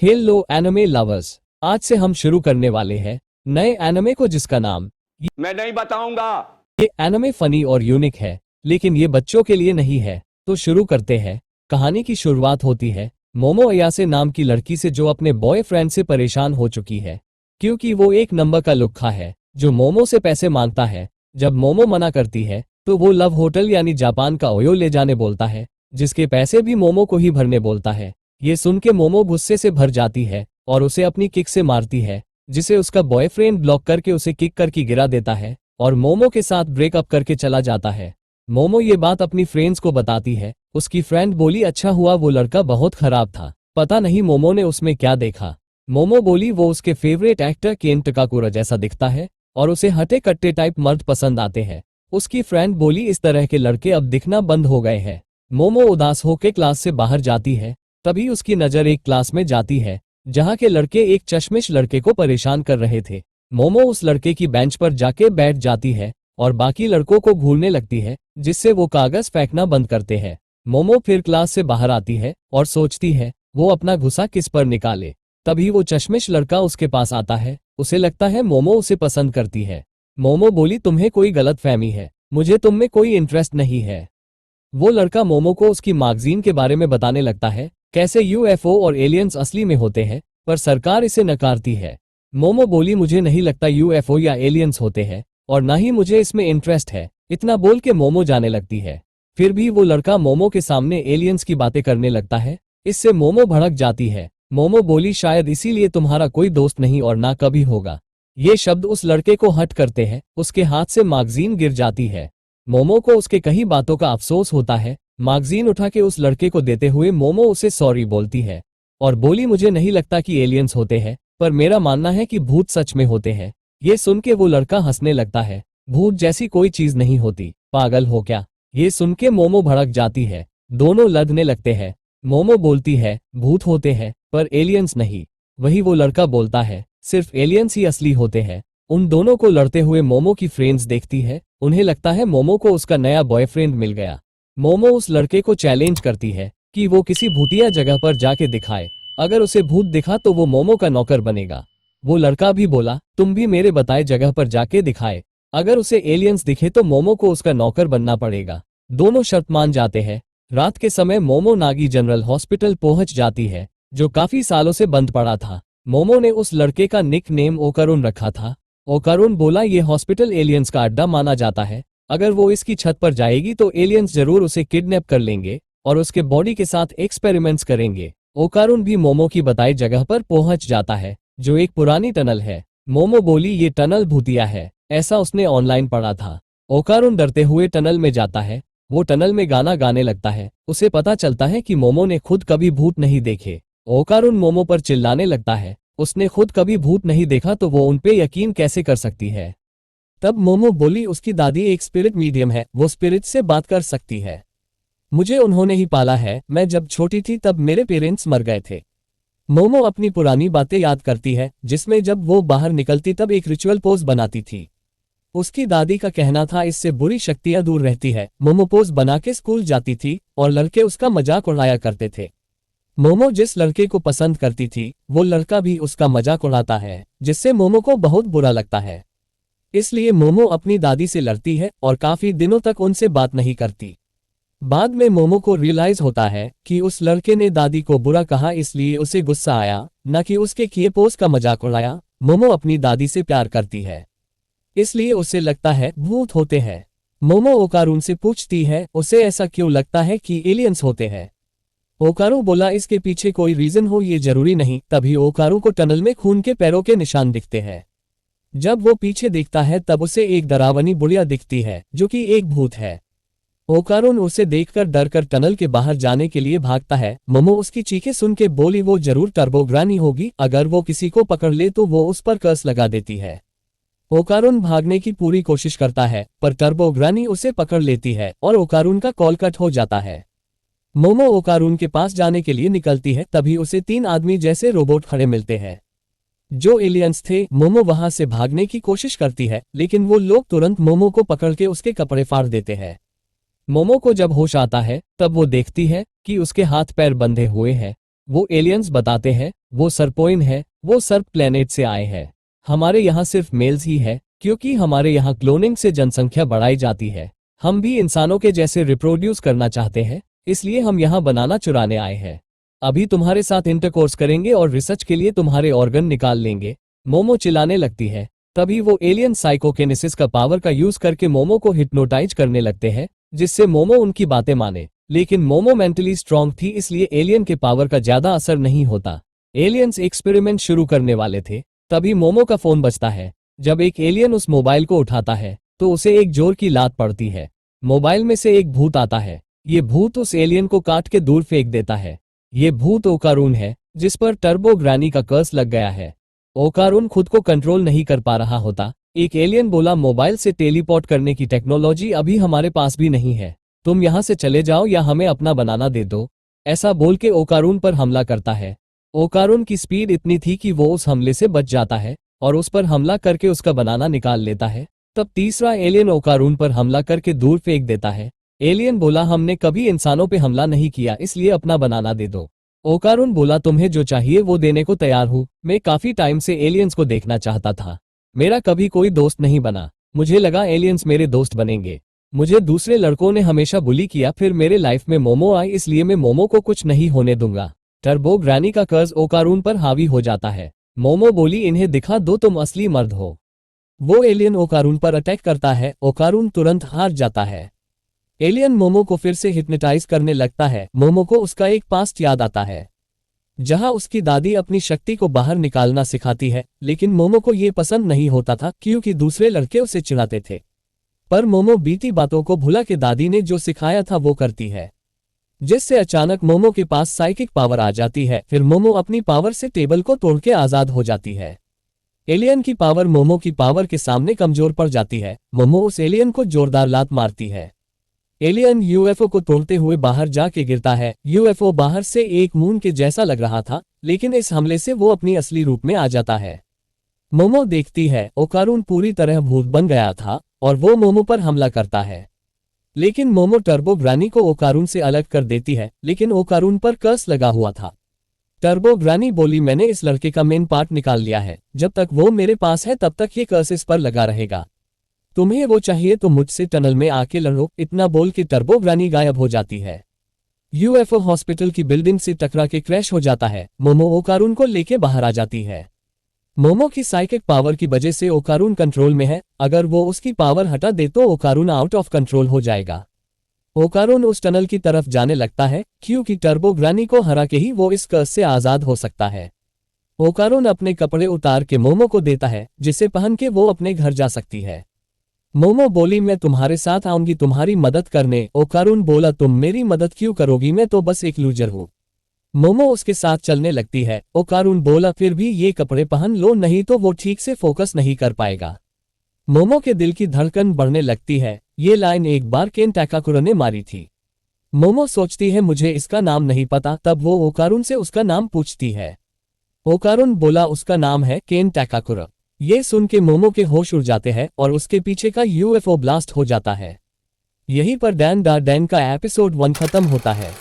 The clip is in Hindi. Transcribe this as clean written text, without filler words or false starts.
हेलो एनिमे लवर्स, आज से हम शुरू करने वाले हैं नए एनिमे को जिसका नाम मैं नहीं बताऊंगा। ये एनिमे फनी और यूनिक है, लेकिन ये बच्चों के लिए नहीं है। तो शुरू करते हैं। कहानी की शुरुआत होती है मोमो अयासे नाम की लड़की से, जो अपने बॉयफ्रेंड से परेशान हो चुकी है क्योंकि वो एक नंबर का लुक्खा है जो मोमो से पैसे मांगता है। जब मोमो मना करती है तो वो लव होटल यानी जापान का ओयो ले जाने बोलता है, जिसके पैसे भी मोमो को ही भरने बोलता है। ये सुन के मोमो गुस्से से भर जाती है और उसे अपनी किक से मारती है, जिसे उसका बॉयफ्रेंड ब्लॉक करके उसे किक करके गिरा देता है और मोमो के साथ ब्रेकअप करके चला जाता है। मोमो ये बात अपनी फ्रेंड्स को बताती है। उसकी फ्रेंड बोली अच्छा हुआ वो लड़का बहुत खराब था, पता नहीं मोमो ने उसमें क्या देखा। मोमो बोली वो उसके फेवरेट एक्टर केन टकाकुरा जैसा दिखता है और उसे हटे कट्टे टाइप मर्द पसंद आते हैं। उसकी फ्रेंड बोली इस तरह के लड़के अब दिखना बंद हो गए हैं। मोमो उदास होकर क्लास से बाहर जाती है। तभी उसकी नजर एक क्लास में जाती है जहां के लड़के एक चश्मिश लड़के को परेशान कर रहे थे। मोमो उस लड़के की बेंच पर जाके बैठ जाती है और बाकी लड़कों को घूरने लगती है, जिससे वो कागज फेंकना बंद करते हैं। मोमो फिर क्लास से बाहर आती है और सोचती है वो अपना गुस्सा किस पर निकाले। तभी वो चश्मिश लड़का उसके पास आता है। उसे लगता है मोमो उसे पसंद करती है। मोमो बोली तुम्हें कोई गलतफहमी है, मुझे तुम में कोई इंटरेस्ट नहीं है। वो लड़का मोमो को उसकी मैगजीन के बारे में बताने लगता है, कैसे यूएफओ और एलियंस असली में होते हैं, पर सरकार इसे नकारती है। मोमो बोली मुझे नहीं लगता यूएफओ या एलियंस होते हैं और ना ही मुझे इसमें इंटरेस्ट है। इतना बोल के मोमो जाने लगती है। फिर भी वो लड़का मोमो के सामने एलियंस की बातें करने लगता है। इससे मोमो भड़क जाती है। मोमो बोली शायद इसीलिए तुम्हारा कोई दोस्त नहीं और ना कभी होगा। ये शब्द उस लड़के को हर्ट करते हैं। उसके हाथ से मैगजीन गिर जाती है। मोमो को उसके कई बातों का अफसोस होता है। मैगजीन उठा के उस लड़के को देते हुए मोमो उसे सॉरी बोलती है और बोली मुझे नहीं लगता कि एलियंस होते हैं, पर मेरा मानना है कि भूत सच में होते हैं। ये सुन के वो लड़का हंसने लगता है। भूत जैसी कोई चीज नहीं होती, पागल हो क्या। ये सुन के मोमो भड़क जाती है। दोनों लड़ने लगते हैं। मोमो बोलती है भूत होते हैं पर एलियंस नहीं। वही वो लड़का बोलता है सिर्फ एलियंस ही असली होते हैं। उन दोनों को लड़ते हुए मोमो की फ्रेंड्स देखती है। उन्हें लगता है मोमो को उसका नया बॉयफ्रेंड मिल गया। मोमो उस लड़के को चैलेंज करती है कि वो किसी भूतिया जगह पर जाके दिखाए। अगर उसे भूत दिखा तो वो मोमो का नौकर बनेगा। वो लड़का भी बोला तुम भी मेरे बताए जगह पर जाके दिखाए। अगर उसे एलियंस दिखे तो मोमो को उसका नौकर बनना पड़ेगा। दोनों शर्त मान जाते हैं। रात के समय मोमो नागी जनरल हॉस्पिटल पहुंच जाती है, जो काफी सालों से बंद पड़ा था। मोमो ने उस लड़के का निक नेम ओकारुन रखा था। ओकारुन बोला ये हॉस्पिटल एलियंस का अड्डा माना जाता है। अगर वो इसकी छत पर जाएगी तो एलियंस जरूर उसे किडनैप कर लेंगे और उसके बॉडी के साथ एक्सपेरिमेंट्स करेंगे। ओकारुन भी मोमो की बताई जगह पर पहुंच जाता है, जो एक पुरानी टनल है। मोमो बोली ये टनल भूतिया है, ऐसा उसने ऑनलाइन पढ़ा था। ओकारुन डरते हुए टनल में जाता है। वो टनल में गाना गाने लगता है। उसे पता चलता है कि मोमो ने खुद कभी भूत नहीं देखे। ओकारुन मोमो पर चिल्लाने लगता है उसने खुद कभी भूत नहीं देखा तो वो उन पे यकीन कैसे कर सकती है। तब मोमो बोली उसकी दादी एक स्पिरिट मीडियम है, वो स्पिरिट से बात कर सकती है। मुझे उन्होंने ही पाला है, मैं जब छोटी थी तब मेरे पेरेंट्स मर गए थे। मोमो अपनी पुरानी बातें याद करती है, जिसमें जब वो बाहर निकलती तब एक रिचुअल पोज बनाती थी। उसकी दादी का कहना था इससे बुरी शक्तियां दूर रहती है। मोमो पोज बना के स्कूल जाती थी और लड़के उसका मजाक उड़ाया करते थे। मोमो जिस लड़के को पसंद करती थी वो लड़का भी उसका मजाक उड़ाता है, जिससे मोमो को बहुत बुरा लगता है। इसलिए मोमो अपनी दादी से लड़ती है और काफी दिनों तक उनसे बात नहीं करती। बाद में मोमो को रियलाइज होता है कि उस लड़के ने दादी को बुरा कहा, इसलिए उसे गुस्सा आया, न कि उसके किए पोज का मजाक उड़ाया। मोमो अपनी दादी से प्यार करती है, इसलिए उसे लगता है भूत होते हैं। मोमो ओकारुन से पूछती है उसे ऐसा क्यों लगता है कि एलियंस होते हैं। ओकारू बोला इसके पीछे कोई रीजन हो ये जरूरी नहीं। तभी ओकारू को टनल में खून के पैरों के निशान दिखते हैं। जब वो पीछे देखता है तब उसे एक डरावनी बुढ़िया दिखती है जो कि एक भूत है। ओकारुन उसे देखकर डरकर टनल के बाहर जाने के लिए भागता है। मोमो उसकी चीखें सुन के बोली वो जरूर टर्बोग्रानी होगी, अगर वो किसी को पकड़ ले तो वो उस पर कर्स लगा देती है। ओकारुन भागने की पूरी कोशिश करता है पर टर्बोग्रानी उसे पकड़ लेती है और ओकारुन का कॉल कट हो जाता है। मोमो ओकारुन के पास जाने के लिए निकलती है, तभी उसे 3 आदमी जैसे रोबोट खड़े मिलते हैं जो एलियंस थे। मोमो वहां से भागने की कोशिश करती है, लेकिन वो लोग तुरंत मोमो को पकड़ के उसके कपड़े फाड़ देते हैं। मोमो को जब होश आता है तब वो देखती है कि उसके हाथ पैर बंधे हुए हैं वो एलियंस बताते हैं वो सरपोइन है, वो सर्प प्लेनेट से आए हैं। हमारे यहाँ सिर्फ मेल्स ही है क्योंकि हमारे यहाँ क्लोनिंग से जनसंख्या बढ़ाई जाती है। हम भी इंसानों के जैसे रिप्रोड्यूस करना चाहते हैं, इसलिए हम यहाँ बनाना चुराने आए हैं। अभी तुम्हारे साथ इंटरकोर्स करेंगे और रिसर्च के लिए तुम्हारे ऑर्गन निकाल लेंगे। मोमो चिल्लाने लगती है। तभी वो एलियन साइकोकिनेसिस का पावर का यूज करके मोमो को हिप्नोटाइज करने लगते हैं, जिससे मोमो उनकी बातें माने। लेकिन मोमो मेंटली स्ट्रांग थी, इसलिए एलियन के पावर का ज्यादा असर नहीं होता। एलियंस एक्सपेरिमेंट शुरू करने वाले थे, तभी मोमो का फोन बजता है। जब एक एलियन उस मोबाइल को उठाता है तो उसे एक जोर की लात पड़ती है। मोबाइल में से एक भूत आता है। ये भूत उस एलियन को काट के दूर फेंक देता है। ये भूत ओकारून है, जिस पर टर्बो ग्रैनी का कर्स लग गया है। ओकारून खुद को कंट्रोल नहीं कर पा रहा होता। एक एलियन बोला, मोबाइल से टेलीपोर्ट करने की टेक्नोलॉजी अभी हमारे पास भी नहीं है, तुम यहाँ से चले जाओ या हमें अपना बनाना दे दो। ऐसा बोल के ओकारून पर हमला करता है। ओकारून की स्पीड इतनी थी कि वो उस हमले से बच जाता है और उस पर हमला करके उसका बनाना निकाल लेता है। तब तीसरा एलियन ओकारून पर हमला करके दूर फेंक देता है। एलियन बोला, हमने कभी इंसानों पे हमला नहीं किया, इसलिए अपना बनाना दे दो। ओकारून बोला, तुम्हें जो चाहिए वो देने को तैयार हूँ। मैं काफी टाइम से एलियंस को देखना चाहता था, मेरा कभी कोई दोस्त नहीं बना, मुझे लगा एलियंस मेरे दोस्त बनेंगे। मुझे दूसरे लड़कों ने हमेशा बुली किया, फिर मेरे लाइफ में मोमो आई, इसलिए मैं मोमो को कुछ नहीं होने दूंगा। टर्बो ग्रैनी का कर्ज ओकारून पर हावी हो जाता है। मोमो बोली, इन्हें दिखा दो तुम असली मर्द हो। वो एलियन ओकारून पर अटैक करता है। ओकारून तुरंत हार जाता है। एलियन मोमो को फिर से हिप्नोटाइज करने लगता है। मोमो को उसका एक पास्ट याद आता है, जहां उसकी दादी अपनी शक्ति को बाहर निकालना सिखाती है। लेकिन मोमो को ये पसंद नहीं होता था क्योंकि दूसरे लड़के उसे चिढ़ाते थे। पर मोमो बीती बातों को भुला के दादी ने जो सिखाया था वो करती है, जिससे अचानक मोमो के पास साइकिक पावर आ जाती है। फिर मोमो अपनी पावर से टेबल को तोड़ के आजाद हो जाती है। एलियन की पावर मोमो की पावर के सामने कमजोर पड़ जाती है। मोमो उस एलियन को जोरदार लात मारती है। एलियन यूएफओ को तोड़ते हुए बाहर जाके गिरता है। यूएफओ बाहर से एक मून के जैसा लग रहा था, लेकिन इस हमले से वो अपनी असली रूप में आ जाता है। मोमो देखती है ओकारून पूरी तरह भूत बन गया था और वो मोमो पर हमला करता है। लेकिन मोमो टर्बो ग्रैनी को ओकारून से अलग कर देती है, लेकिन ओकारून पर कर्स लगा हुआ था। टर्बो ग्रैनी बोली, मैंने इस लड़के का मेन पार्ट निकाल लिया है, जब तक वो मेरे पास है तब तक ये कर्स इस पर लगा रहेगा। तुम्हें वो चाहिए तो मुझसे टनल में आके लड़ो। इतना बोल के टर्बो ग्रैनी गायब हो जाती है। यूएफओ हॉस्पिटल की बिल्डिंग से टकरा के क्रैश हो जाता है। मोमो ओकारून को लेके बाहर आ जाती है। मोमो की साइकिक पावर की वजह से ओकारून कंट्रोल में है, अगर वो उसकी पावर हटा दे तो ओकारून आउट ऑफ कंट्रोल हो जाएगा। ओकारून उस टनल की तरफ जाने लगता है क्योंकि टर्बो ग्रैनी को हरा के ही वो इस कर्स से आजाद हो सकता है। ओकारून अपने कपड़े उतार के मोमो को देता है, जिसे पहन के वो अपने घर जा सकती है। मोमो बोली, मैं तुम्हारे साथ आऊंगी तुम्हारी मदद करने। ओकारून बोला, तुम मेरी मदद क्यों करोगी, मैं तो बस एक लूजर हूँ। मोमो उसके साथ चलने लगती है। ओकारून बोला, फिर भी ये कपड़े पहन लो, नहीं तो वो ठीक से फोकस नहीं कर पाएगा। मोमो के दिल की धड़कन बढ़ने लगती है। ये लाइन एक बार केन टाकाकुरा ने मारी थी। मोमो सोचती है मुझे इसका नाम नहीं पता, तब वो ओकारून से उसका नाम पूछती है। ओकारून बोला, उसका नाम है केन टाकाकुरा। ये सुन के मोमो के होश उड़ जाते हैं और उसके पीछे का यूएफओ ब्लास्ट हो जाता है। यहीं पर डैन डा डैन का एपिसोड 1 खत्म होता है।